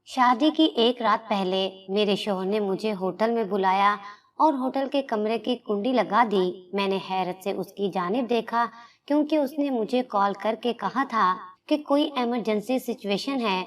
शादी की एक रात पहले मेरे शौहर ने मुझे होटल में बुलाया और होटल के कमरे की कुंडी लगा दी। मैंने हैरत से उसकी जानिब देखा क्योंकि उसने मुझे कॉल करके कहा था कि कोई इमरजेंसी सिचुएशन है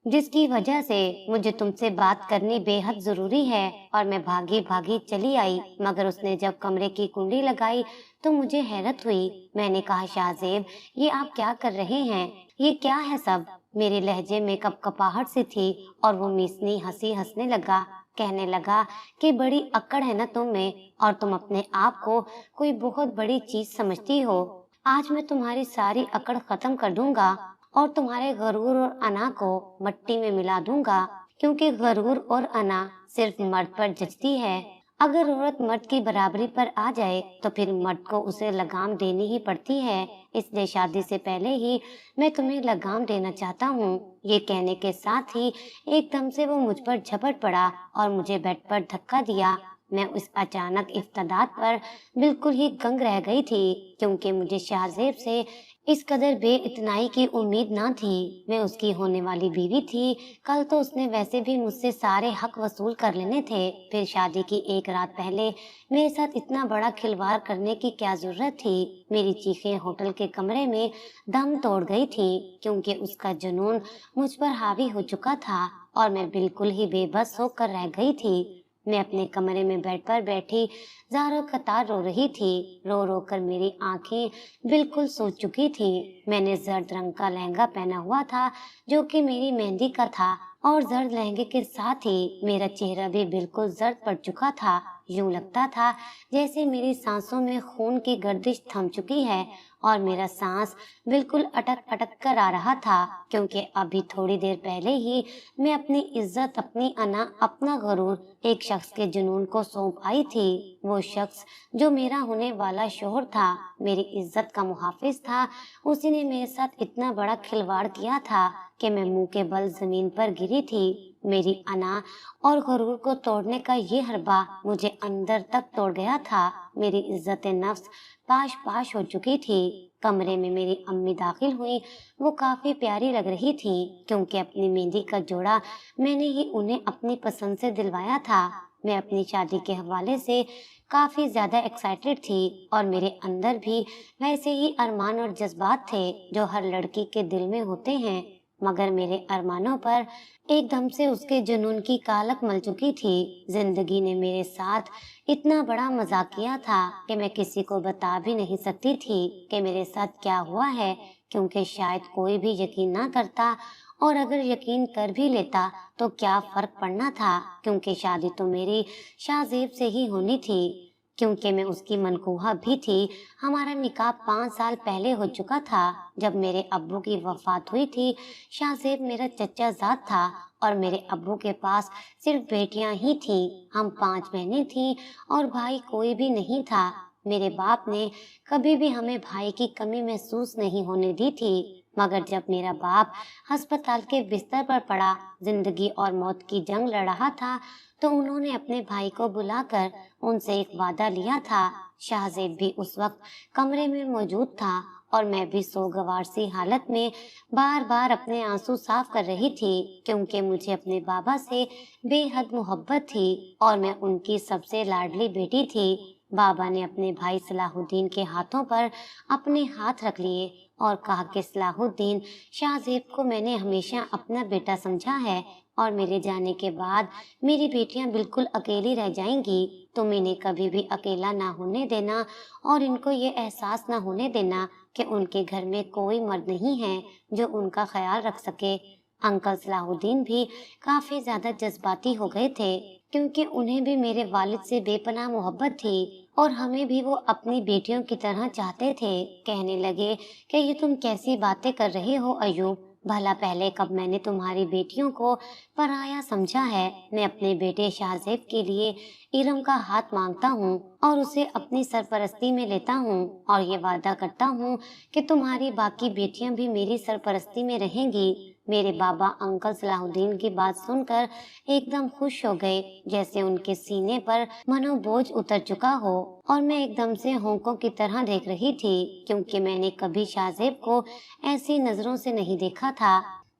जिसकी वजह से मुझे तुमसे बात करनी बेहद जरूरी है। और मैं भागी भागी चली आई, मगर उसने जब कमरे की कुंडी लगाई तो मुझे हैरत हुई। मैंने कहा, शाहजेब, ये आप क्या कर रहे हैं? ये क्या है सब? मेरे लहजे में कपकपाहट सी थी और वो मिसनी हंसी हंसने लगा। कहने लगा कि बड़ी अक्कड़ है ना तुम में, और तुम अपने आप को कोई बहुत बड़ी चीज समझती हो। आज मैं तुम्हारी सारी अकड़ खत्म कर दूंगा और तुम्हारे गरूर और अना को मट्टी में मिला दूंगा, क्योंकि गरूर और अना सिर्फ मर्द पर जचती है। अगर औरत मर्द की बराबरी पर आ जाए तो फिर मर्द को उसे लगाम देनी ही पड़ती है। इसलिए शादी से पहले ही मैं तुम्हें लगाम देना चाहता हूँ। ये कहने के साथ ही एकदम से वो मुझ पर झपट पड़ा और मुझे बेड पर धक्का दिया। मैं उस अचानक इफ्तदात पर बिल्कुल ही दंग रह गई थी, क्योंकि मुझे शाहजेब से इस कदर बेइतनाई की उम्मीद ना थी। मैं उसकी होने वाली बीवी थी। कल तो उसने वैसे भी मुझसे सारे हक वसूल कर लेने थे, फिर शादी की एक रात पहले मेरे साथ इतना बड़ा खिलवाड़ करने की क्या जरूरत थी? मेरी चीखें होटल के कमरे में दम तोड़ गई थी, क्योंकि उसका जुनून मुझ पर हावी हो चुका था और मैं बिल्कुल ही बेबस होकर रह गई थी। मैं अपने कमरे में बेड पर बैठी ज़ारो कतार रो रही थी। रो रो कर मेरी आंखें बिल्कुल सूज चुकी थी। मैंने जर्द रंग का लहंगा पहना हुआ था जो कि मेरी मेहंदी का था, और जर्द लहंगे के साथ ही मेरा चेहरा भी बिल्कुल जर्द पड़ चुका था। यूं लगता था जैसे मेरी सांसों में खून की गर्दिश थम चुकी है और मेरा सांस बिल्कुल अटक अटक कर आ रहा था, क्योंकि अभी थोड़ी देर पहले ही मैं अपनी इज्जत, अपनी अना, अपना गरूर एक शख्स के जुनून को सौंप आई थी। वो शख्स जो मेरा होने वाला शोहर था, मेरी इज्जत का मुहाफिज था। उसी ने मेरे साथ इतना बड़ा खिलवाड़ किया था कि मैं मुंह के बल जमीन पर गिरी थी। मेरी अना और गरूर को तोड़ने का ये हरबा मुझे अंदर तक तोड़ गया था। मेरी इज्जत नफ्स पाश पाश हो चुकी थी। कमरे में मेरी अम्मी दाखिल हुई। वो काफी प्यारी लग रही थी, क्योंकि अपनी मेहंदी का जोड़ा मैंने ही उन्हें अपनी पसंद से दिलवाया था। मैं अपनी शादी के हवाले से काफी ज्यादा एक्साइटेड थी और मेरे अंदर भी वैसे ही अरमान और जज्बात थे जो हर लड़की के दिल में होते हैं। मगर मेरे अरमानों पर एकदम से उसके जुनून की कालक मल चुकी थी। जिंदगी ने मेरे साथ इतना बड़ा मजाक किया था कि मैं किसी को बता भी नहीं सकती थी कि मेरे साथ क्या हुआ है, क्योंकि शायद कोई भी यकीन ना करता, और अगर यकीन कर भी लेता तो क्या फर्क पड़ना था, क्योंकि शादी तो मेरी शाहजेब से ही होनी थी, क्योंकि मैं उसकी मनकूहा भी थी। हमारा निकाह 5 साल पहले हो चुका था, जब मेरे अब्बू की वफात हुई थी। शाहजेब मेरा चचा जाद था और मेरे अब्बू के पास सिर्फ बेटियां ही थीं। हम 5 बहनें थीं और भाई कोई भी नहीं था। मेरे बाप ने कभी भी हमें भाई की कमी महसूस नहीं होने दी थी। मगर जब मेरा बाप अस्पताल के बिस्तर पर पड़ा, जिंदगी और मौत की जंग लड़ रहा था, तो उन्होंने अपने भाई को बुलाकर उनसे एक वादा लिया था। शाहजेब भी उस वक्त कमरे में मौजूद था और मैं भी सोगवार सी हालत में बार बार अपने आंसू साफ कर रही थी, क्योंकि मुझे अपने बाबा से बेहद मोहब्बत थी और मैं उनकी सबसे लाडली बेटी थी। बाबा ने अपने भाई सलाहुद्दीन के हाथों पर अपने हाथ रख लिए और कहा कि सलाहुद्दीन, शाहजेब को मैंने हमेशा अपना बेटा समझा है और मेरे जाने के बाद मेरी बेटियां बिल्कुल अकेली रह जाएंगी। तुम इन्हें कभी भी अकेला ना होने देना और इनको ये एहसास ना होने देना कि उनके घर में कोई मर्द नहीं है जो उनका ख्याल रख सके। अंकल सलाहुद्दीन भी काफी ज्यादा जज्बाती हो गए थे, क्योंकि उन्हें भी मेरे वालिद से बेपनाह मोहब्बत थी और हमें भी वो अपनी बेटियों की तरह चाहते थे। कहने लगे कि ये तुम कैसी बातें कर रहे हो अयूब, भला पहले कब मैंने तुम्हारी बेटियों को पराया समझा है? मैं अपने बेटे शाहजेब के लिए इरम का हाथ मांगता हूँ और उसे अपनी सरपरस्ती में लेता हूँ, और ये वादा करता हूँ कि तुम्हारी बाकी बेटियां भी मेरी सरपरस्ती में रहेंगी। मेरे बाबा अंकल सलाहुद्दीन की बात सुनकर एकदम खुश हो गए, जैसे उनके सीने पर मनोबोझ उतर चुका हो, और मैं एकदम से होंकों की तरह देख रही थी, क्योंकि मैंने कभी शाहजेब को ऐसी नजरों से नहीं देखा था।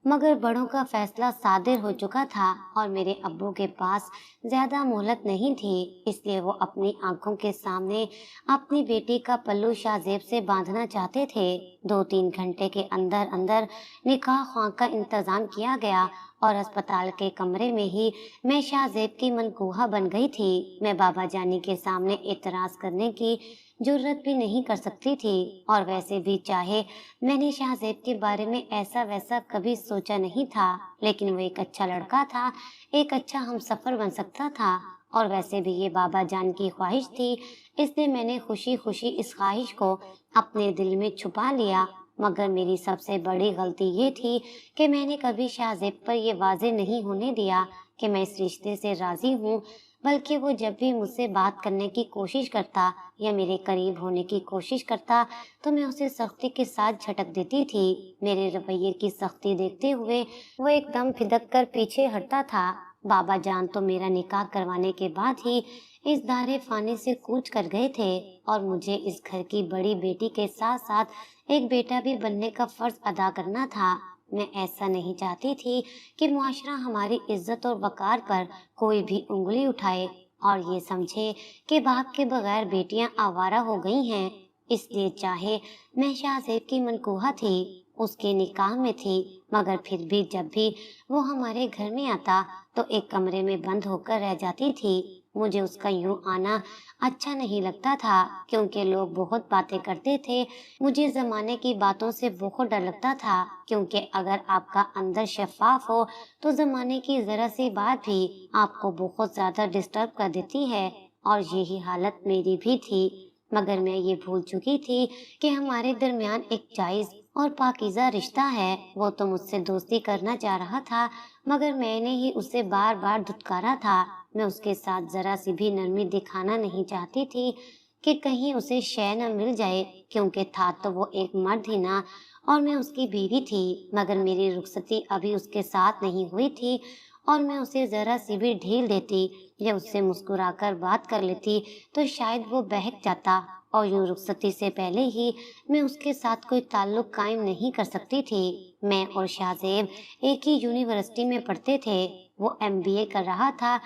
मगर बड़ों का फैसला सादिर हो चुका था और मेरे अब्बू के पास ज्यादा मोहलत नहीं थी, इसलिए वो अपनी आंखों के सामने अपनी बेटी का पल्लू शाहजेब से बांधना चाहते थे। 2-3 घंटे के अंदर अंदर निकाह ख्वाह का इंतजाम किया गया और अस्पताल के कमरे में ही मैं शाहजेब की मनकूहा बन गई थी। मैं बाबा जानी के सामने एतराज करने की जुर्रत भी नहीं कर सकती थी, और वैसे भी चाहे मैंने शाहजेब के बारे में ऐसा वैसा कभी सोचा नहीं था, लेकिन वो एक अच्छा लड़का था, एक अच्छा हमसफर बन सकता था। और वैसे भी ये बाबा जान की ख्वाहिश थी, इसलिए मैंने खुशी खुशी इस ख्वाहिश को अपने दिल में छुपा लिया। मगर मेरी सबसे बड़ी गलती ये थी कि मैंने कभी शाहजेब पर ये वाज़ेह नहीं होने दिया कि मैं इस रिश्ते से राजी हूँ, बल्कि वो जब भी मुझसे बात करने की कोशिश करता या मेरे करीब होने की कोशिश करता तो मैं उसे सख्ती के साथ झटक देती थी। मेरे रवैये की सख्ती देखते हुए वो एकदम फिदक कर पीछे हटता था। बाबा जान तो मेरा निकाह करवाने के बाद ही इस दायरे फानी से कूच कर गए थे, और मुझे इस घर की बड़ी बेटी के साथ साथ एक बेटा भी बनने का फर्ज अदा करना था। मैं ऐसा नहीं चाहती थी कि मुआशरा हमारी इज्जत और वकार पर कोई भी उंगली उठाए और ये समझे कि बाप के बगैर बेटियां आवारा हो गई हैं। इसलिए चाहे मैं शाहजेब की मनकूहा थी, उसके निकाह में थी, मगर फिर भी जब भी वो हमारे घर में आता तो एक कमरे में बंद होकर रह जाती थी। मुझे उसका यूं आना अच्छा नहीं लगता था, क्योंकि लोग बहुत बातें करते थे। मुझे जमाने की बातों से बहुत डर लगता था, क्योंकि अगर आपका अंदर शफाफ हो तो जमाने की जरा सी बात भी आपको बहुत ज्यादा डिस्टर्ब कर देती है, और यही हालत मेरी भी थी। मगर मैं ये भूल चुकी थी कि हमारे दरमियान एक जायज और पाकीज़ा रिश्ता है। वो तो मुझसे दोस्ती करना चाह रहा था, मगर मैंने ही उसे बार बार धुतकारा था। मैं उसके साथ जरा सी भी नरमी दिखाना नहीं चाहती थी कि कहीं उसे शय न मिल जाए, क्योंकि था तो वो एक मर्द ही ना, और मैं उसकी बीवी थी। मगर मेरी रुखसती अभी उसके साथ नहीं हुई थी, और मैं उसे जरा सी भी ढील देती या उससे मुस्कुराकर बात कर लेती तो शायद वो बहक जाता, और यूं रुखसती से पहले ही मैं उसके साथ कोई ताल्लुक कायम नहीं कर सकती थी। मैं और शाहजेब एक ही यूनिवर्सिटी में पढ़ते थे। वो एमबीए कर रहा था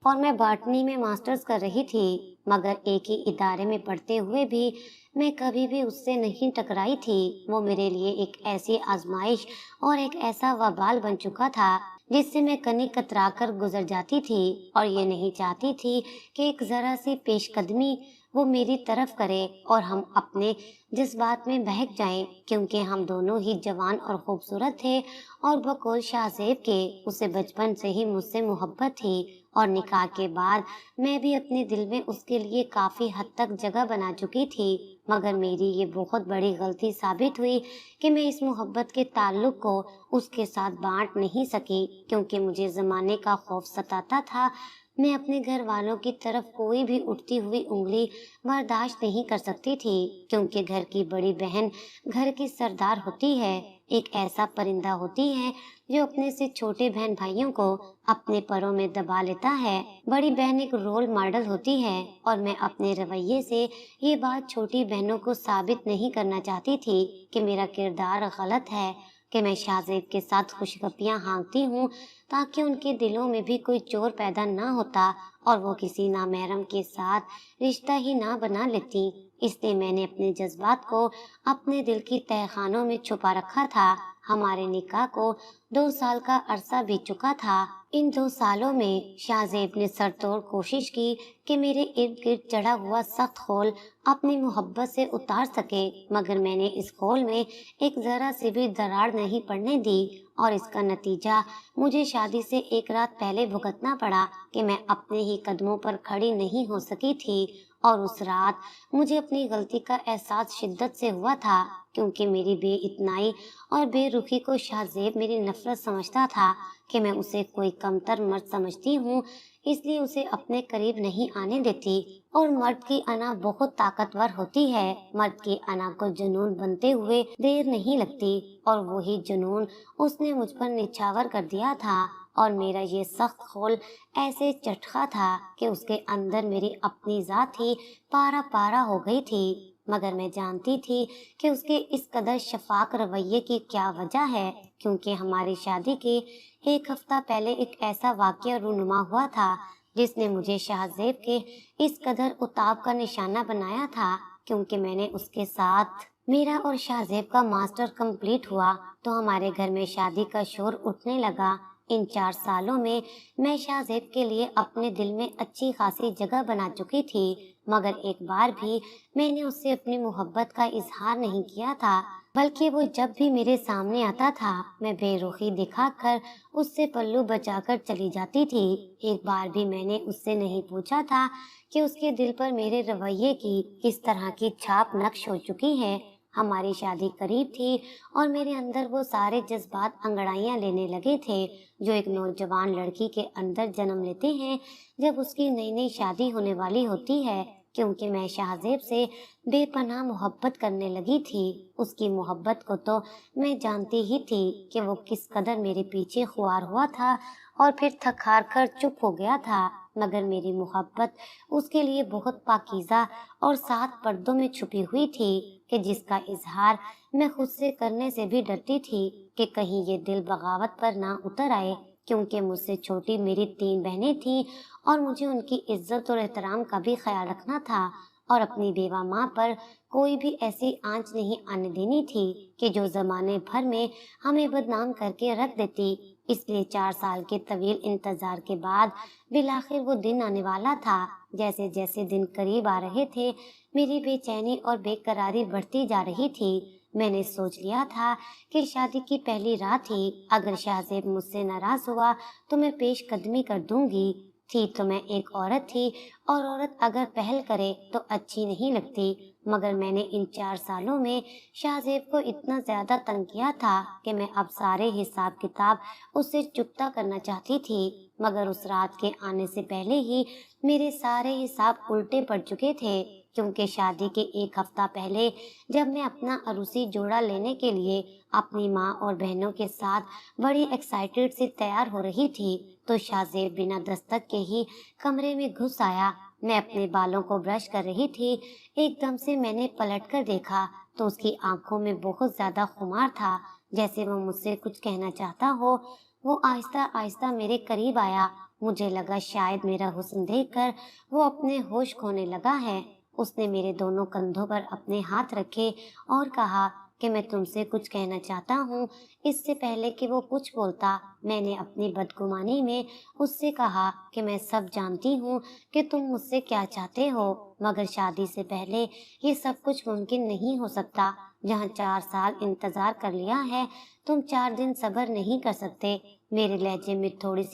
और मैं बॉटनी में मास्टर्स कर रही थी, मगर एक ही इदारे में पढ़ते हुए भी मैं कभी भी उससे नहीं टकराई थी। वो मेरे लिए एक ऐसी आजमाइश और एक ऐसा वबाल बन चुका था जिससे मैं कनी कतरा कर गुजर जाती थी, और ये नहीं चाहती थी कि एक जरा सी पेशकदमी वो मेरी तरफ करे और हम अपने जज्बात में बहक जाएं, क्योंकि हम दोनों ही जवान और खूबसूरत थे, और बकौल शाहजेब के उसे बचपन से ही मुझसे मोहब्बत थी, और निकाह के बाद मैं भी अपने दिल में उसके लिए काफी हद तक जगह बना चुकी थी। मगर मेरी ये बहुत बड़ी गलती साबित हुई कि मैं इस मोहब्बत के ताल्लुक को उसके साथ बांट नहीं सकी, क्योंकि मुझे जमाने का खौफ सताता था। मैं अपने घर वालों की तरफ कोई भी उठती हुई उंगली बर्दाश्त नहीं कर सकती थी, क्योंकि घर की बड़ी बहन घर की सरदार होती है, एक ऐसा परिंदा होती है जो अपने से छोटे बहन भाइयों को अपने परों में दबा लेता है। बड़ी बहन एक रोल मॉडल होती है, और मैं अपने रवैये से ये बात छोटी बहनों को साबित नहीं करना चाहती थी कि मेरा किरदार गलत है, कि मैं शाहजेब के साथ खुशगपियां हाँकती हूँ ताकि उनके दिलों में भी कोई चोर पैदा ना होता और वो किसी नामहरम के साथ रिश्ता ही ना बना लेती। इसलिए मैंने अपने जज्बात को अपने दिल की तहखानों में छुपा रखा था। हमारे निकाह को 2 साल का अरसा बीत चुका था। इन 2 सालों में शाहजेब ने सरतोड़ कोशिश की कि मेरे इर्द गिर्द चढ़ा हुआ सख्त खोल अपनी मोहब्बत से उतार सके, मगर मैंने इस खोल में एक जरा सी भी दरार नहीं पड़ने दी, और इसका नतीजा मुझे शादी से एक रात पहले भुगतना पड़ा कि मैं अपने ही कदमों पर खड़ी नहीं हो सकी थी। और उस रात मुझे अपनी गलती का एहसास शिद्दत से हुआ था, क्योंकि मेरी बेइतनाई और बेरुखी को शाहजेब मेरी नफरत समझता था कि मैं उसे कोई कमतर मर्द समझती हूँ, इसलिए उसे अपने करीब नहीं आने देती। और मर्द की अना बहुत ताकतवर होती है। मर्द की अना को जुनून बनते हुए देर नहीं लगती, और वही जुनून उसने मुझ पर निछावर कर दिया था, और मेरा ये सख्त खोल ऐसे चटका था कि उसके अंदर मेरी अपनी जात ही पारा पारा हो गई थी। मगर मैं जानती थी कि उसके इस कदर शफाक रवैये की क्या वजह है, क्योंकि हमारी शादी के एक हफ्ता पहले एक ऐसा वाकया रूनुमा हुआ था जिसने मुझे शाहजेब के इस कदर उताव का निशाना बनाया था। क्योंकि मैंने उसके साथ मेरा और शाहजेब का मास्टर कंप्लीट हुआ तो हमारे घर में शादी का शोर उठने लगा। इन 4 सालों में मैं शाहजेब के लिए अपने दिल में अच्छी खासी जगह बना चुकी थी, मगर एक बार भी मैंने उससे अपनी मोहब्बत का इजहार नहीं किया था, बल्कि वो जब भी मेरे सामने आता था मैं बेरुखी दिखाकर उससे पल्लू बचाकर चली जाती थी। एक बार भी मैंने उससे नहीं पूछा था कि उसके दिल पर मेरे रवैये की किस तरह की छाप नक्श हो चुकी है। हमारी शादी करीब थी और मेरे अंदर वो सारे जज्बात अंगड़ाइयां लेने लगे थे जो एक नौजवान लड़की के अंदर जन्म लेते हैं जब उसकी नई नई शादी होने वाली होती है। क्योंकि मैं शाहजेब से बेपनाह मोहब्बत करने लगी थी। उसकी मोहब्बत को तो मैं जानती ही थी कि वो किस कदर मेरे पीछे खुआर हुआ था और फिर थक हार कर चुप हो गया था, मगर मेरी मोहब्बत उसके लिए बहुत पाकीज़ा और 7 पर्दों में छुपी हुई थी कि जिसका इजहार मैं खुद से करने से भी डरती थी कि कहीं ये दिल बगावत पर ना उतर आए। क्योंकि मुझसे छोटी मेरी 3 बहनें थीं और मुझे उनकी इज्जत और एहतराम का भी ख्याल रखना था और अपनी बेवा माँ पर कोई भी ऐसी आंच नहीं आने देनी थी कि जो जमाने भर में हमें बदनाम करके रख देती। इसलिए 4 साल के तवील इंतजार के बाद बिलाखिर वो दिन आने वाला था। जैसे जैसे दिन करीब आ रहे थे मेरी बेचैनी और बेकरारी बढ़ती जा रही थी। मैंने सोच लिया था कि शादी की पहली रात ही अगर शाहजेब मुझसे नाराज हुआ तो मैं पेशकदमी कर दूंगी। थी तो मैं एक औरत थी और औरत अगर पहल करे तो अच्छी नहीं लगती, मगर मैंने इन 4 सालों में शाहजेब को इतना ज्यादा तंग किया था कि मैं अब सारे हिसाब किताब उससे चुकता करना चाहती थी। मगर उस रात के आने से पहले ही मेरे सारे हिसाब उल्टे पड़ चुके थे, क्योंकि शादी के एक हफ्ता पहले जब मैं अपना अरूसी जोड़ा लेने के लिए अपनी माँ और बहनों के साथ बड़ी एक्साइटेड से तैयार हो रही थी तो शाहजेब बिना दस्तक के ही कमरे में घुस आया। मैं अपने बालों को ब्रश कर रही थी, एकदम से मैंने पलटकर देखा तो उसकी आंखों में बहुत ज्यादा खुमार था, जैसे वो मुझसे कुछ कहना चाहता हो। वो आहिस्ता आहिस्ता मेरे करीब आया। मुझे लगा शायद मेरा हुस्न देखकर वो अपने होश खोने लगा है। उसने मेरे दोनों कंधों पर अपने हाथ रखे और कहा कि मैं तुमसे कुछ कहना चाहता हूँ। इससे पहले कि वो कुछ बोलता मैंने अपनी बदगुमानी में उससे कहा कि मैं सब जानती हूँ कि तुम मुझसे क्या चाहते हो, मगर शादी से पहले ये सब कुछ मुमकिन नहीं हो सकता। जहाँ 4 साल इंतजार कर लिया है तुम 4 दिन सब्र नहीं कर सकते। मेरे लहजे में थोड़ी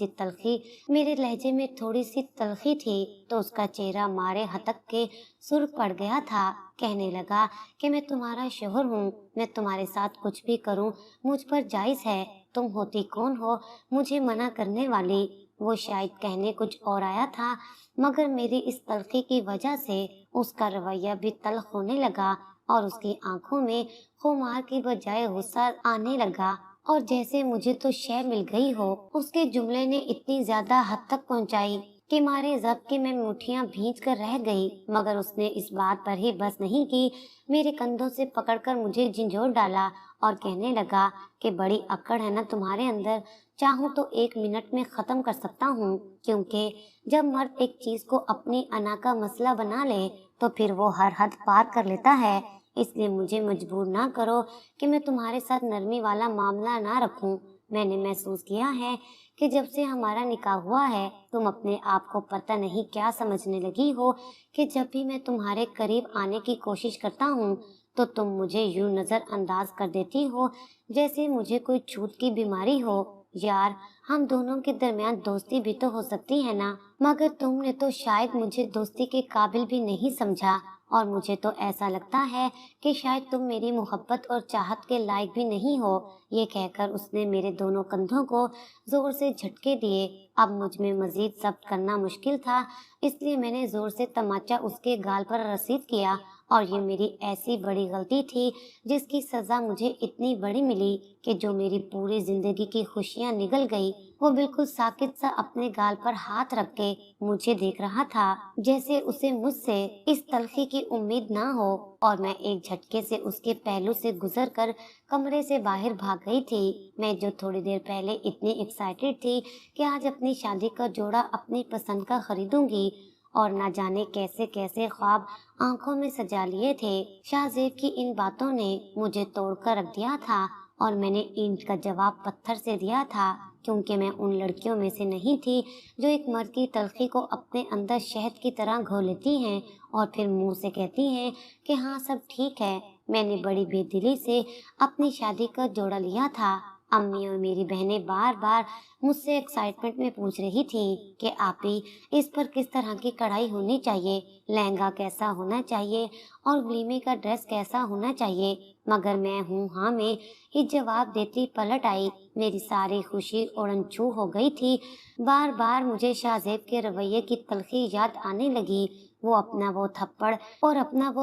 सी तलखी थी तो उसका चेहरा मारे हतक के सुर्ख पड़ गया था। कहने लगा कि मैं तुम्हारा शोहर हूँ, मैं तुम्हारे साथ कुछ भी करूँ मुझ पर जायज है। तुम होती कौन हो मुझे मना करने वाली? वो शायद कहने कुछ और आया था, मगर मेरी इस तलखी की वजह से उसका रवैया भी तल्ख होने लगा और उसकी आंखों में खुमार की बजाय गुस्सा आने लगा और जैसे मुझे तो शय मिल गई हो। उसके जुमले ने इतनी ज्यादा हद तक पहुंचाई कि मारे जब्त की मैं मुट्ठियां भींच कर रह गई, मगर उसने इस बात पर ही बस नहीं की, मेरे कंधों से पकड़कर मुझे झंझोर डाला और कहने लगा कि बड़ी अक्कड़ है ना तुम्हारे अंदर, चाहूँ तो 1 मिनट में खत्म कर सकता हूँ। क्योंकि जब मर्द एक चीज को अपनी अना का मसला बना ले तो फिर वो हर हद पार कर लेता है। इसलिए मुझे मजबूर ना करो कि मैं तुम्हारे साथ नरमी वाला मामला ना रखूं। मैंने महसूस किया है कि जब से हमारा निकाह हुआ है तुम अपने आप को पता नहीं क्या समझने लगी हो कि जब भी मैं तुम्हारे करीब आने की कोशिश करता हूँ तो तुम मुझे यूं नजरअंदाज कर देती हो जैसे मुझे कोई छूत की बीमारी हो। यार, हम दोनों के दरमियान दोस्ती भी तो हो सकती है ना, मगर तुमने तो शायद मुझे दोस्ती के काबिल भी नहीं समझा और मुझे तो ऐसा लगता है कि शायद तुम मेरी मोहब्बत और चाहत के लायक भी नहीं हो। ये कहकर उसने मेरे दोनों कंधों को जोर से झटके दिए। अब मुझ में मजीद जब्त करना मुश्किल था, इसलिए मैंने जोर से तमाचा उसके गाल पर रसीद किया और ये मेरी ऐसी बड़ी गलती थी जिसकी सजा मुझे इतनी बड़ी मिली कि जो मेरी पूरी जिंदगी की खुशियां निगल गई। वो बिल्कुल साकित सा अपने गाल पर हाथ रख के मुझे देख रहा था, जैसे उसे मुझसे इस तलखी की उम्मीद ना हो। और मैं एक झटके से उसके पहलू से गुजरकर कमरे से बाहर भाग गई थी। मैं जो थोड़ी देर पहले इतनी एक्साइटेड थी कि आज अपनी शादी का जोड़ा अपनी पसंद का खरीदूंगी, और ना जाने कैसे कैसे ख्वाब आंखों में सजा लिए थे, शाहजेब की इन बातों ने मुझे तोड़कर रख दिया था। और मैंने ईंट का जवाब पत्थर से दिया था, क्योंकि मैं उन लड़कियों में से नहीं थी जो एक मर्द की तलखी को अपने अंदर शहद की तरह घोल लेती हैं और फिर मुंह से कहती हैं कि हाँ सब ठीक है। मैंने बड़ी बेदिली से अपनी शादी का जोड़ा लिया था। अम्मी और मेरी बहनें बार बार मुझसे एक्साइटमेंट में पूछ रही थी कि आपी, इस पर किस तरह की कढ़ाई होनी चाहिए, लहंगा कैसा होना चाहिए और वलीमे का ड्रेस कैसा होना चाहिए। मगर मैं हूँ हाँ में ही जवाब देती पलट आई। मेरी सारी खुशी उड़न छू हो गई थी। बार बार मुझे शाहजेब के रवैये की तलखी याद आने लगी। वो अपना वो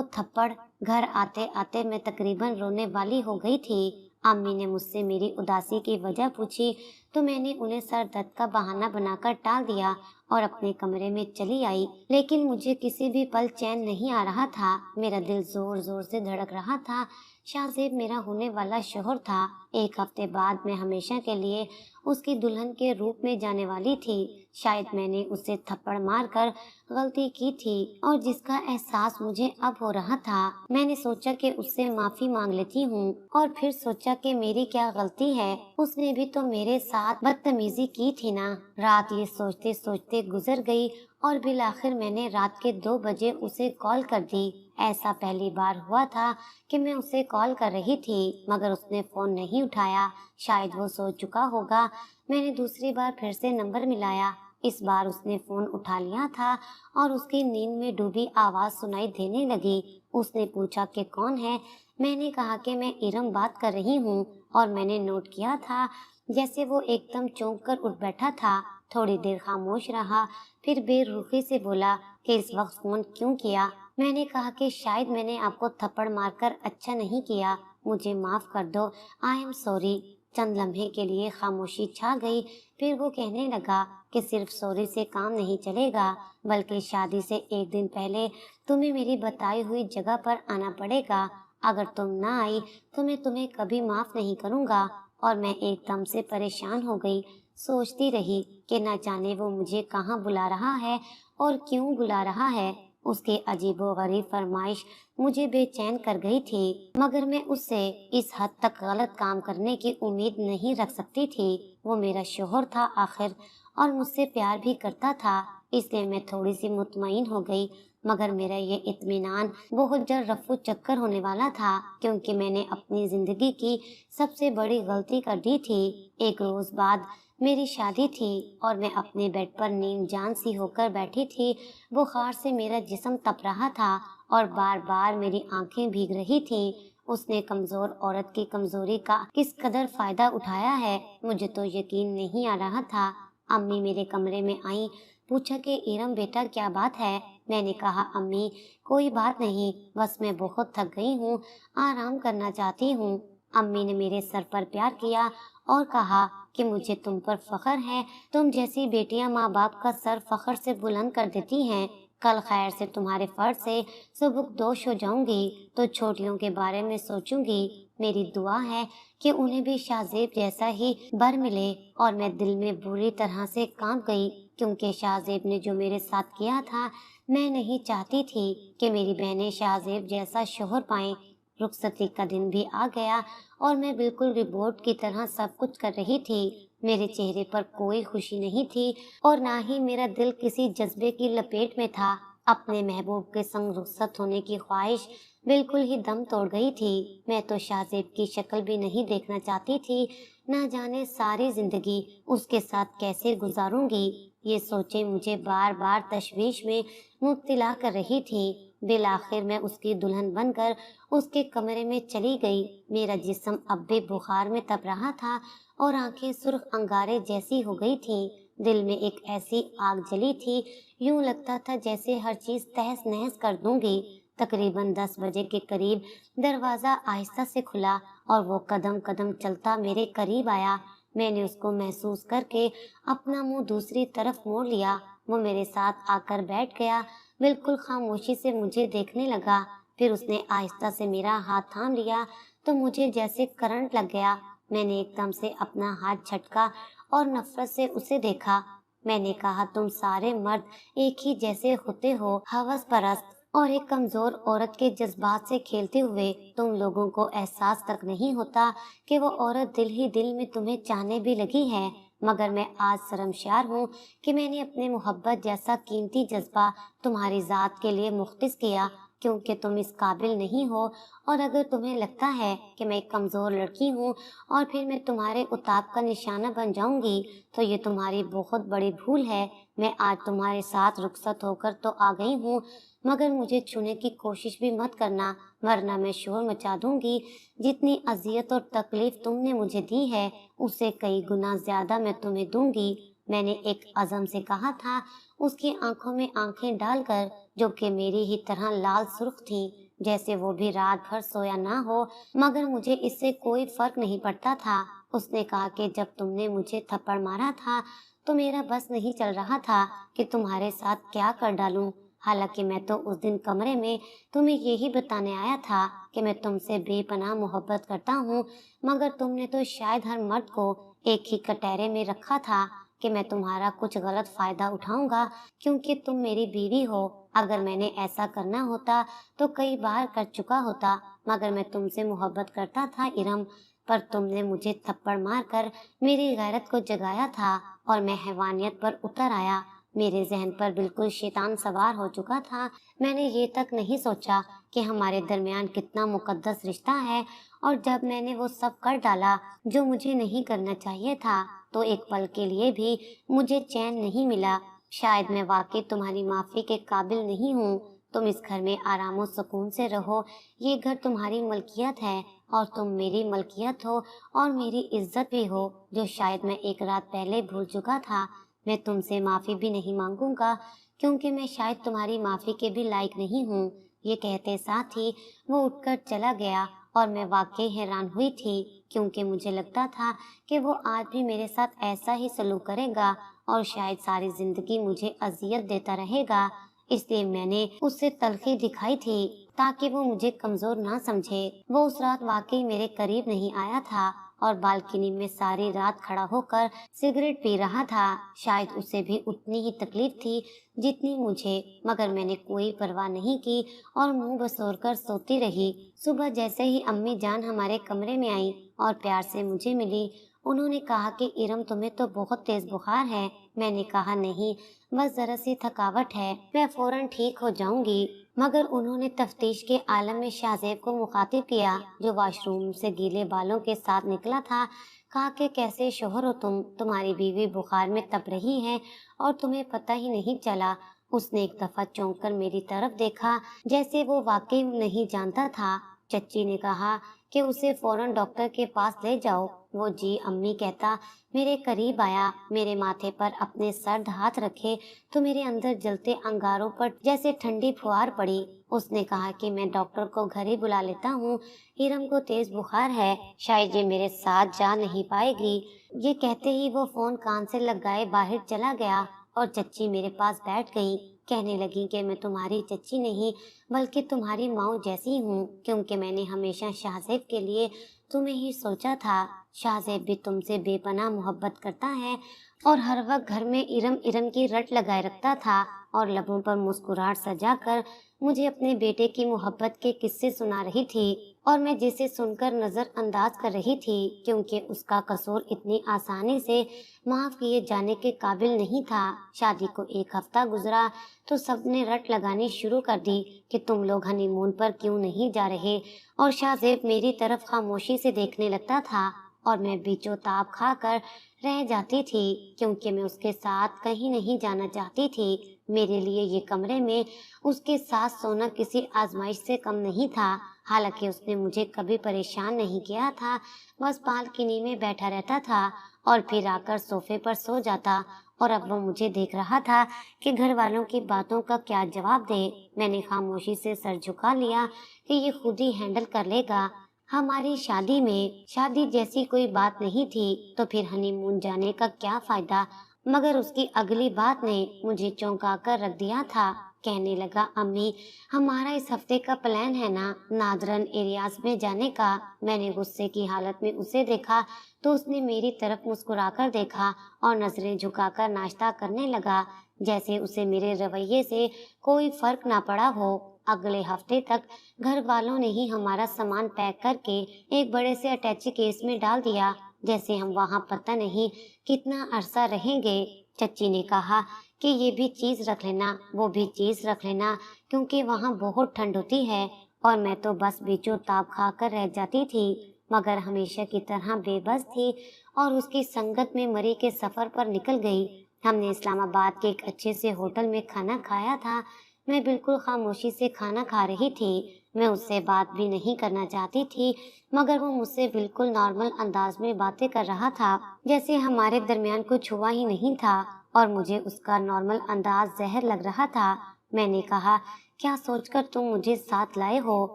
थप्पड़। घर आते आते मैं तकरीबन रोने वाली हो गई थी। अम्मी ने मुझसे मेरी उदासी की वजह पूछी तो मैंने उन्हें सर दर्द का बहाना बनाकर टाल दिया और अपने कमरे में चली आई। लेकिन मुझे किसी भी पल चैन नहीं आ रहा था। मेरा दिल जोर जोर से धड़क रहा था। शाहजेब मेरा होने वाला शौहर था। एक हफ्ते बाद मैं हमेशा के लिए उसकी दुल्हन के रूप में जाने वाली थी। शायद मैंने उसे थप्पड़ मारकर गलती की थी और जिसका एहसास मुझे अब हो रहा था। मैंने सोचा कि उससे माफी मांग लेती हूँ और फिर सोचा कि मेरी क्या गलती है, उसने भी तो मेरे साथ बदतमीजी की थी ना। रात ये सोचते सोचते गुजर गई और बिल आखिर मैंने रात के 2 बजे उसे कॉल कर दी। ऐसा पहली बार हुआ था कि मैं उसे कॉल कर रही थी मगर उसने फोन नहीं उठाया। शायद वो सो चुका होगा। मैंने दूसरी बार फिर से नंबर मिलाया। इस बार उसने फोन उठा लिया था और उसकी नींद में डूबी आवाज सुनाई देने लगी। उसने पूछा कि कौन है। मैंने कहा कि मैं इरम बात कर रही हूँ और मैंने नोट किया था जैसे वो एकदम चौंक कर उठ बैठा था। थोड़ी देर खामोश रहा, फिर बेरुखी से बोला कि इस वक्त फोन क्यों किया। मैंने कहा कि शायद मैंने आपको थप्पड़ मारकर अच्छा नहीं किया, मुझे माफ कर दो, आई एम सॉरी। चंद लम्हे के लिए खामोशी छा गई। फिर वो कहने लगा कि सिर्फ सॉरी से काम नहीं चलेगा, बल्कि शादी से एक दिन पहले तुम्हें मेरी बताई हुई जगह पर आना पड़ेगा। अगर तुम ना आई तो मैं तुम्हें कभी माफ नहीं करूँगा। और मैं एकदम से परेशान हो गई। सोचती रही कि न जाने वो मुझे कहाँ बुला रहा है और क्यों बुला रहा है। उसकी अजीबोगरीब फरमाइश मुझे बेचैन कर गई थी, मगर मैं उससे इस हद तक गलत काम करने की उम्मीद नहीं रख सकती थी। वो मेरा शौहर था आखिर और मुझसे प्यार भी करता था, इसलिए मैं थोड़ी सी मुतमईन हो गई। मगर मेरा ये इत्मीनान बहुत जल्द रफू चक्कर होने वाला था, क्योंकि मैंने अपनी जिंदगी की सबसे बड़ी गलती कर दी थी। एक रोज बाद मेरी शादी थी और मैं अपने बेड पर नींद जान सी होकर बैठी थी। बुखार से मेरा जिस्म तप रहा था और बार बार मेरी आंखें भीग रही थीं। उसने कमजोर औरत की कमजोरी का किस कदर फायदा उठाया है, मुझे तो यकीन नहीं आ रहा था। अम्मी मेरे कमरे में आई, पूछा कि इरम बेटा क्या बात है। मैंने कहा अम्मी कोई बात नहीं, बस मैं बहुत थक गई हूँ, आराम करना चाहती हूँ। अम्मी ने मेरे सर पर प्यार किया और कहा कि मुझे तुम पर फख्र है। तुम जैसी बेटियां माँ बाप का सर फख्र से बुलंद कर देती हैं। कल खैर से तुम्हारे फर्ज से सुबुकदोश हो जाऊंगी तो छोटियों के बारे में सोचूंगी। मेरी दुआ है कि उन्हें भी शाहजेब जैसा ही बर मिले। और मैं दिल में बुरी तरह से कांप गई, क्योंकि शाहजेब ने जो मेरे साथ किया था, मैं नहीं चाहती थी कि मेरी बहनें शाहजेब जैसा शौहर पाएं। रुखसती का दिन भी आ गया और मैं बिल्कुल रिपोर्ट की तरह सब कुछ कर रही थी। मेरे चेहरे पर कोई खुशी नहीं थी और ना ही मेरा दिल किसी जज्बे की लपेट में था। अपने महबूब के संग रुखसत होने की ख्वाहिश बिल्कुल ही दम तोड़ गई थी। मैं तो शाहजेब की शक्ल भी नहीं देखना चाहती थी। ना जाने सारी जिंदगी उसके साथ कैसे गुजारूंगी, ये सोचे मुझे बार बार तशवीश में मुब्तला कर रही थी। बिल आखिर मैं उसकी दुल्हन बनकर उसके कमरे में चली गई। मेरा जिस्म अब भी बुखार में तप रहा था और आंखें सुर्ख अंगारे जैसी हो गई थीं। दिल में एक ऐसी आग जली थी, यूं लगता था जैसे हर चीज तहस नहस कर दूंगी। तकरीबन 10 बजे के करीब दरवाजा आहिस्ता से खुला और वो कदम कदम चलता मेरे करीब आया। मैंने उसको महसूस करके अपना मुंह दूसरी तरफ मोड़ लिया। वो मेरे साथ आकर बैठ गया, बिल्कुल खामोशी से मुझे देखने लगा। फिर उसने आहिस्ता से मेरा हाथ थाम लिया तो मुझे जैसे करंट लग गया। मैंने एकदम से अपना हाथ झटका और नफरत से उसे देखा। मैंने कहा, तुम सारे मर्द एक ही जैसे होते हो, हवस परस्त और एक कमजोर औरत के जज्बात से खेलते हुए। तुम लोगों को एहसास तक नहीं होता कि वो औरत दिल ही दिल में तुम्हें चाहने भी लगी है। मगर मैं आज शर्मशार हूँ कि मैंने अपने मोहब्बत जैसा कीमती जज्बा तुम्हारी जात के लिए मुख्तिस किया, क्योंकि तुम इस काबिल नहीं हो। और अगर तुम्हें लगता है कि मैं एक कमजोर लड़की हूँ और फिर मैं तुम्हारे उताब का निशाना बन जाऊंगी, तो ये तुम्हारी बहुत बड़ी भूल है। मैं आज तुम्हारे साथ रुखसत होकर तो आ गई हूँ, मगर मुझे छूने की कोशिश भी मत करना, वरना मैं शोर मचा दूंगी। जितनी अजियत और तकलीफ तुमने मुझे दी है, उससे कई गुना ज्यादा मैं तुम्हें दूंगी। मैंने एक अज़म से कहा था, उसकी आंखों में आंखें डालकर, जो कि मेरी ही तरह लाल सुर्ख थी, जैसे वो भी रात भर सोया ना हो, मगर मुझे इससे कोई फर्क नहीं पड़ता था। उसने कहा कि जब तुमने मुझे थप्पड़ मारा था तो मेरा बस नहीं चल रहा था कि तुम्हारे साथ क्या कर डालूं। हालांकि मैं तो उस दिन कमरे में तुम्हें यही बताने आया था कि मैं तुमसे बेपनाह मोहब्बत करता हूँ, मगर तुमने तो शायद हर मर्द को एक ही कटोरे में रखा था कि मैं तुम्हारा कुछ गलत फायदा उठाऊंगा क्योंकि तुम मेरी बीवी हो। अगर मैंने ऐसा करना होता तो कई बार कर चुका होता, मगर मैं तुमसे मोहब्बत करता था इरम। पर तुमने मुझे थप्पड़ मारकर मेरी गैरत को जगाया था और मैं हैवानियत पर उतर आया। मेरे जहन पर बिल्कुल शैतान सवार हो चुका था। मैंने ये तक नहीं सोचा कि हमारे दरमियान कितना मुकद्दस रिश्ता है, और जब मैंने वो सब कर डाला जो मुझे नहीं करना चाहिए था, तो एक पल के लिए भी मुझे चैन नहीं मिला। शायद मैं वाकई तुम्हारी माफी के काबिल नहीं हूँ। तुम इस घर में आराम और सुकून से रहो। ये घर तुम्हारी मलकियत है और तुम मेरी मलकियत हो और मेरी इज्जत भी हो, जो शायद मैं एक रात पहले भूल चुका था। मैं तुमसे माफी भी नहीं मांगूंगा, क्योंकि मैं शायद तुम्हारी माफी के भी लायक नहीं हूँ। ये कहते साथ ही वो उठकर चला गया और मैं वाकई हैरान हुई थी, क्योंकि मुझे लगता था कि वो आज भी मेरे साथ ऐसा ही सलूक करेगा और शायद सारी जिंदगी मुझे अजियत देता रहेगा। इसलिए मैंने उससे तलखी दिखाई थी ताकि वो मुझे कमजोर ना समझे। वो उस रात वाकई मेरे करीब नहीं आया था और बालकनी में सारी रात खड़ा होकर सिगरेट पी रहा था। शायद उसे भी उतनी ही तकलीफ थी जितनी मुझे, मगर मैंने कोई परवाह नहीं की और मुंह बसोर कर सोती रही। सुबह जैसे ही अम्मी जान हमारे कमरे में आई और प्यार से मुझे मिली, उन्होंने कहा कि इरम, तुम्हें तो बहुत तेज बुखार है। मैंने कहा, नहीं, बस जरा सी थकावट है, मैं फौरन ठीक हो जाऊंगी। मगर उन्होंने तफ्तीश के आलम में शाहजेब को मुखातिब किया, जो वॉशरूम से गीले बालों के साथ निकला था। कहा कि कैसे शोहर हो तुम, तुम्हारी बीवी बुखार में तप रही है और तुम्हें पता ही नहीं चला। उसने एक दफा चौंक कर मेरी तरफ देखा, जैसे वो वाकई नहीं जानता था। चच्ची ने कहा कि उसे फौरन डॉक्टर के पास ले जाओ। वो जी अम्मी कहता मेरे करीब आया, मेरे माथे पर अपने सर्द हाथ रखे तो मेरे अंदर जलते अंगारों पर जैसे ठंडी फुहार पड़ी। उसने कहा कि मैं डॉक्टर को घर ही बुला लेता हूँ, इरम को तेज बुखार है, शायद ये मेरे साथ जा नहीं पाएगी। ये कहते ही वो फोन कान से लगाए बाहर चला गया और चच्ची मेरे पास बैठ गई। कहने लगी कि मैं तुम्हारी चच्ची नहीं बल्कि तुम्हारी माँ जैसी हूँ, क्योंकि मैंने हमेशा शाहजेब के लिए तुम्हें ही सोचा था। शाहजेब भी तुमसे बेपनाह मोहब्बत करता है और हर वक्त घर में इरम इरम की रट लगाए रखता था और लबों पर मुस्कुराहट सजाकर मुझे अपने बेटे की मोहब्बत के किस्से सुना रही थी, और मैं जिसे सुनकर नजरअंदाज कर रही थी, क्योंकि उसका कसूर इतनी आसानी से माफ किए जाने के काबिल नहीं था। शादी को एक हफ्ता गुजरा तो सबने रट लगानी शुरू कर दी कि तुम लोग हनीमून पर क्यों नहीं जा रहे, और शाहजेब मेरी तरफ खामोशी से देखने लगता था और मैं बीचों ताप खाकर रह जाती थी, क्योंकि मैं उसके साथ कहीं नहीं जाना चाहती थी। मेरे लिए ये कमरे में उसके साथ सोना किसी आजमाइश से कम नहीं था। हालांकि उसने मुझे कभी परेशान नहीं किया था, बस बालकनी में बैठा रहता था और फिर आकर सोफे पर सो जाता और अब वो मुझे देख रहा था कि घर वालों की बातों का क्या जवाब दे। मैंने खामोशी से सर झुका लिया कि ये खुद ही हैंडल कर लेगा। हमारी शादी में शादी जैसी कोई बात नहीं थी, तो फिर हनीमून जाने का क्या फायदा। मगर उसकी अगली बात ने मुझे चौंका कर रख दिया था। कहने लगा, अम्मी, हमारा इस हफ्ते का प्लान है ना नादरन एरियाज में जाने का। मैंने गुस्से की हालत में उसे देखा तो उसने मेरी तरफ मुस्कुराकर देखा और नजरें झुकाकर नाश्ता करने लगा, जैसे उसे मेरे रवैये से कोई फर्क ना पड़ा हो। अगले हफ्ते तक घर वालों ने ही हमारा सामान पैक करके एक बड़े से अटैची केस में डाल दिया, जैसे हम वहाँ पता नहीं कितना अरसा रहेंगे। चच्ची ने कहा कि ये भी चीज रख लेना, वो भी चीज रख लेना, क्योंकि वहाँ बहुत ठंड होती है। और मैं तो बस बीचों ताप खाकर रह जाती थी, मगर हमेशा की तरह बेबस थी और उसकी संगत में मरी के सफर पर निकल गई। हमने इस्लामाबाद के एक अच्छे से होटल में खाना खाया था। मैं बिल्कुल खामोशी से खाना खा रही थी। मैं उससे बात भी नहीं करना चाहती थी, मगर वो मुझसे बिल्कुल नॉर्मल अंदाज में बातें कर रहा था, जैसे हमारे दरमियान कुछ हुआ ही नहीं था। और मुझे उसका नॉर्मल अंदाज जहर लग रहा था। मैंने कहा, क्या सोचकर तुम मुझे साथ लाए हो?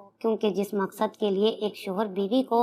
क्योंकि जिस मकसद के लिए एक शोहर बीवी को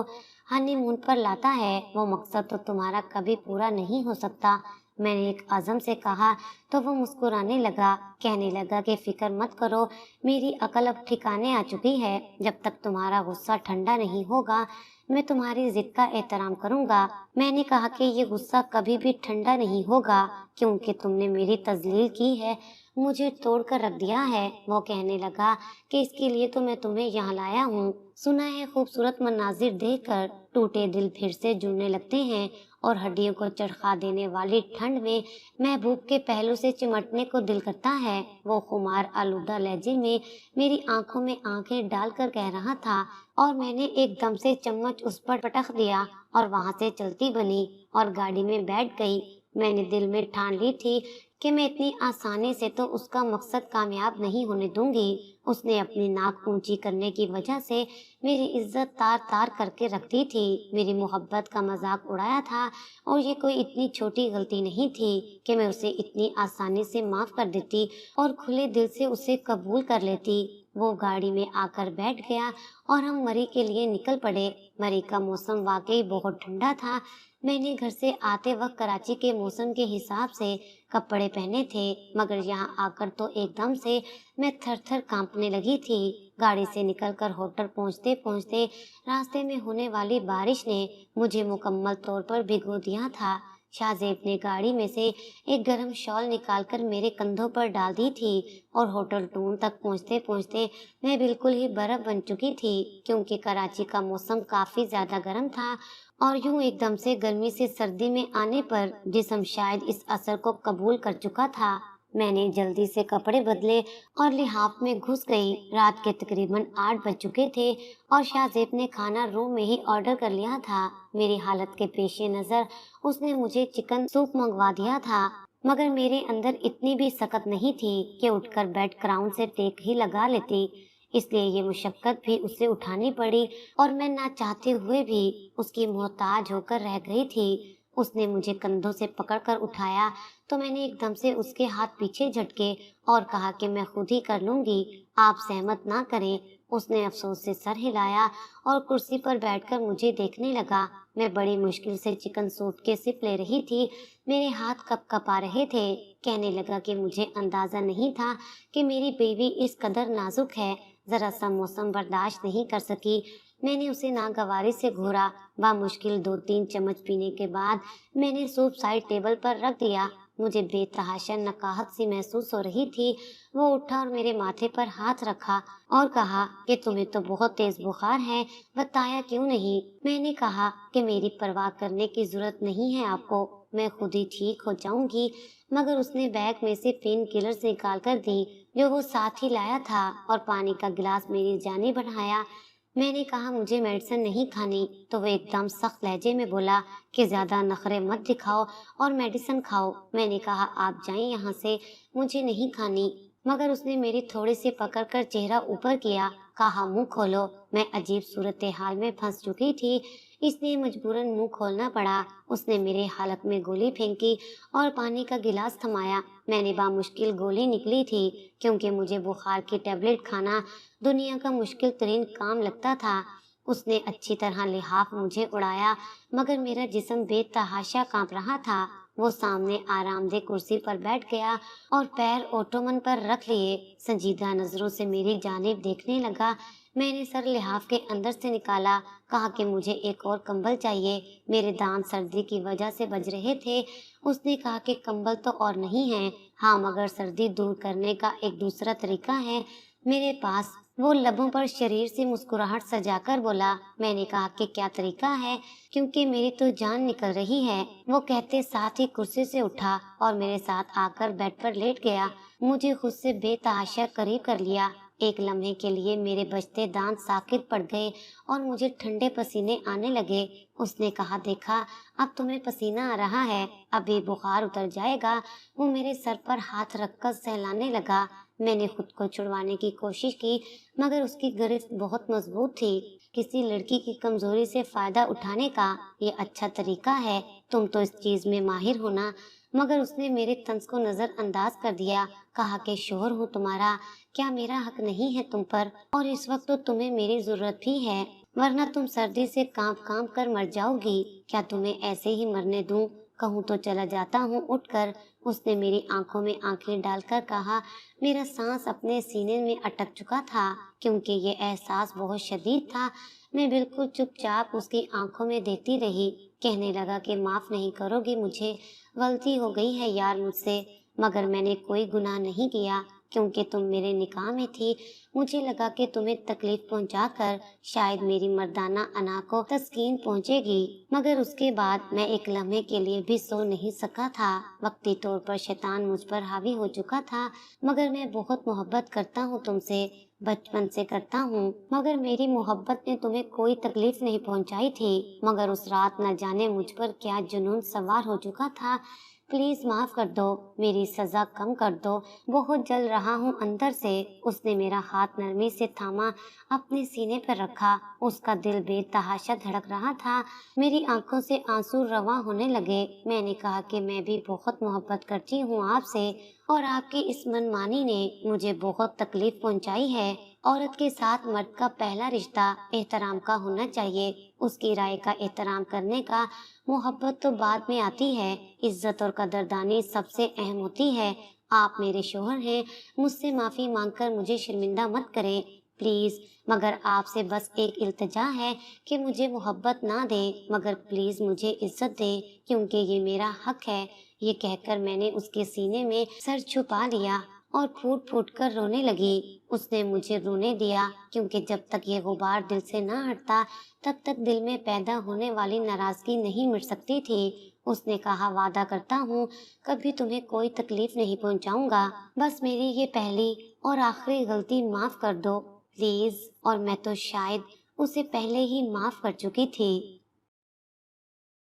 हनीमून पर लाता है, वो मकसद तो तुम्हारा कभी पूरा नहीं हो सकता। मैंने एक आज़म से कहा तो वो मुस्कुराने लगा। कहने लगा कि फिक्र मत करो, मेरी अकल अब ठिकाने आ चुकी है। जब तक तुम्हारा गुस्सा ठंडा नहीं होगा, मैं तुम्हारी जिद का एहतराम करूंगा। मैंने कहा कि ये गुस्सा कभी भी ठंडा नहीं होगा, क्योंकि तुमने मेरी तजलील की है, मुझे तोड़ कर रख दिया है। वो कहने लगा कि इसके लिए तो मैं तुम्हें यहाँ लाया हूँ। सुना है खूबसूरत मनाजिर देखकर टूटे दिल फिर से जुड़ने लगते हैं और हड्डियों को चरखा देने वाली ठंड में महबूब के पहलू से चिमटने को दिल करता है। वो खुमार आलूदा लहजे में मेरी आंखों में आंखें डालकर कह रहा था और मैंने एकदम से चम्मच उस पर पटक दिया और वहां से चलती बनी और गाड़ी में बैठ गई। मैंने दिल में ठान ली थी कि मैं इतनी आसानी से तो उसका मकसद कामयाब नहीं होने दूंगी। उसने अपनी नाक ऊंची करने की वजह से मेरी इज्जत तार तार करके रख दी थी, मेरी मोहब्बत का मजाक उड़ाया था। और ये कोई इतनी छोटी गलती नहीं थी कि मैं उसे इतनी आसानी से माफ कर देती और खुले दिल से उसे कबूल कर लेती। वो गाड़ी में आकर बैठ गया और हम मरी के लिए निकल पड़े। मरी का मौसम वाकई बहुत ठंडा था। मैंने घर से आते वक्त कराची के मौसम के हिसाब से कपड़े पहने थे, मगर यहाँ आकर तो एकदम से मैं थर थर कांपने लगी थी। गाड़ी से निकलकर होटल पहुँचते पहुँचते रास्ते में होने वाली बारिश ने मुझे मुकम्मल तौर पर भिगो दिया था। शाहजेब ने गाड़ी में से एक गर्म शॉल निकालकर मेरे कंधों पर डाल दी थी और होटल टून तक पहुँचते पहुँचते मैं बिल्कुल ही बर्फ बन चुकी थी, क्योंकि कराची का मौसम काफी ज्यादा गर्म था और यूं एकदम से गर्मी से सर्दी में आने पर जिस्म शायद इस असर को कबूल कर चुका था। मैंने जल्दी से कपड़े बदले और लिहाफ में घुस गई। रात के तकरीबन 8 बज चुके थे और शाहजेब ने खाना रूम में ही ऑर्डर कर लिया था। मेरी हालत के पेश नजर उसने मुझे चिकन सूप मंगवा दिया था, मगर मेरे अंदर इतनी भी सकत नहीं थी कि उठकर बेड क्राउन से टेक ही लगा लेती, इसलिए ये मुशक्कत भी उसे उठानी पड़ी और मैं ना चाहते हुए भी उसकी मोहताज होकर रह गई थी। उसने मुझे कंधों से पकड़कर उठाया तो मैंने एकदम से उसके हाथ पीछे झटके और कहा कि मैं खुद ही कर लूंगी, आप सहमत ना करें। उसने अफसोस से सर हिलाया और कुर्सी पर बैठकर मुझे देखने लगा। मैं बड़ी मुश्किल से चिकन सूप के सिप ले रही थी, मेरे हाथ कप कपा रहे थे। कहने लगा कि मुझे अंदाजा नहीं था कि मेरी बीवी इस कदर नाजुक है, जरा सा मौसम बर्दाश्त नहीं कर सकी। मैंने उसे नागवारी से घूरा। मुश्किल 2-3 चम्मच पीने के बाद मैंने सूप साइड टेबल पर रख दिया। मुझे बेतहाशा नकाहत सी महसूस हो रही थी। वो उठा और मेरे माथे पर हाथ रखा और कहा कि तुम्हें तो बहुत तेज बुखार है, बताया क्यों नहीं? मैंने कहा कि मेरी परवाह करने की जरूरत नहीं है आपको, मैं खुद ही ठीक हो जाऊंगी। मगर उसने बैग में से पेन किलर्स निकाल कर दी जो वो साथ ही लाया था और पानी का गिलास मेरी जानिब बढ़ाया। मैंने कहा मुझे मेडिसिन नहीं खानी, तो वो एकदम सख्त लहजे में बोला कि ज्यादा नखरे मत दिखाओ और मेडिसिन खाओ। मैंने कहा आप जाएं यहाँ से, मुझे नहीं खानी। मगर उसने मेरी थोड़ी सी पकड़कर चेहरा ऊपर किया, कहा मुंह खोलो। मैं अजीब सूरत हाल में फंस चुकी थी। इसलिए मजबूरन मुंह खोलना पड़ा। उसने मेरे हलक में गोली फेंकी और पानी का गिलास थमाया। मैंने बामुश्किल गोली निकली थी, क्योंकि मुझे बुखार की टेबलेट खाना दुनिया का मुश्किल तरीन काम लगता था। उसने अच्छी तरह लिहाफ मुझे उड़ाया, मगर मेरा जिस्म बेतहाशा कांप रहा था। वो सामने आरामदेह कुर्सी पर बैठ गया और पैर ओटोमन पर रख लिए संजीदा नजरों से मेरी जानिब देखने लगा। मैंने सर लिहाफ के अंदर से निकाला, कहा कि मुझे एक और कंबल चाहिए। मेरे दांत सर्दी की वजह से बज रहे थे। उसने कहा कि कंबल तो और नहीं है, हाँ मगर सर्दी दूर करने का एक दूसरा तरीका है मेरे पास। वो लबों पर शरीर से मुस्कुराहट सजाकर बोला। मैंने कहा कि क्या तरीका है, क्योंकि मेरी तो जान निकल रही है। वो कहते साथ ही कुर्सी से उठा और मेरे साथ आकर बेड पर लेट गया। मुझे खुद से बेतहाशा करीब कर लिया। एक लम्हे के लिए मेरे बचते दांत साकित पड़ गए और मुझे ठंडे पसीने आने लगे। उसने कहा, देखा अब तुम्हें पसीना आ रहा है, अभी बुखार उतर जाएगा। वो मेरे सर पर हाथ रखकर सहलाने लगा। मैंने खुद को छुड़वाने की कोशिश की, मगर उसकी गिरफ्त बहुत मजबूत थी। किसी लड़की की कमजोरी से फायदा उठाने का ये अच्छा तरीका है, तुम तो इस चीज में माहिर हो ना। मगर उसने मेरे तंज को नजरअंदाज कर दिया। कहा कि शोहर हूँ तुम्हारा, क्या मेरा हक नहीं है तुम पर? और इस वक्त तो तुम्हें मेरी जरूरत भी है, वरना तुम सर्दी से कांप कांप कर मर जाओगी। क्या तुम्हें ऐसे ही मरने दूं? कहूँ तो चला जाता हूँ उठकर। उसने मेरी आंखों में आंखें डालकर कहा। मेरा सांस अपने सीने में अटक चुका था, क्योंकि ये एहसास बहुत शदीद था। मैं बिल्कुल चुपचाप उसकी आंखों में देखती रही। कहने लगा कि माफ नहीं करोगी मुझे, गलती हो गई है यार मुझसे, मगर मैंने कोई गुनाह नहीं किया, क्योंकि तुम मेरे निकाह में थी। मुझे लगा कि तुम्हें तकलीफ पहुंचाकर शायद मेरी मर्दाना अना को तस्कीन पहुंचेगी, मगर उसके बाद मैं एक लम्हे के लिए भी सो नहीं सका था। वक्ती तौर पर शैतान मुझ पर हावी हो चुका था, मगर मैं बहुत मोहब्बत करता हूँ तुमसे, बचपन से करता हूँ। मगर मेरी मोहब्बत ने तुम्हें कोई तकलीफ नहीं पहुंचाई थी, मगर उस रात न जाने मुझ पर क्या जुनून सवार हो चुका था। प्लीज माफ कर दो, मेरी सजा कम कर दो, बहुत जल रहा हूँ अंदर से। उसने मेरा हाथ नरमी से थामा, अपने सीने पर रखा। उसका दिल बेतहाशा धड़क रहा था। मेरी आंखों से आंसू रवा होने लगे। मैंने कहा कि मैं भी बहुत मोहब्बत करती हूँ आपसे, और आपकी इस मनमानी ने मुझे बहुत तकलीफ पहुँचाई है। औरत के साथ मर्द का पहला रिश्ता एहतराम का होना चाहिए, उसकी राय का एहतराम करने का। मोहब्बत तो बाद में आती है, इज्जत और कदरदानी सबसे अहम होती है। आप मेरे शोहर हैं, मुझसे माफी मांगकर मुझे शर्मिंदा मत करें प्लीज। मगर आपसे बस एक इल्तिजा है कि मुझे मोहब्बत ना दे, मगर प्लीज मुझे इज्जत दे, क्योंकि ये मेरा हक है। ये कहकर मैंने उसके सीने में सर छुपा लिया और फूट फूट कर रोने लगी। उसने मुझे रोने दिया, क्योंकि जब तक ये गुबार दिल से ना हटता, तब तक दिल में पैदा होने वाली नाराजगी नहीं मिट सकती थी। उसने कहा, वादा करता हूँ कभी तुम्हें कोई तकलीफ नहीं पहुँचाऊंगा, बस मेरी ये पहली और आखिरी गलती माफ कर दो प्लीज। और मैं तो शायद उसे पहले ही माफ कर चुकी थी।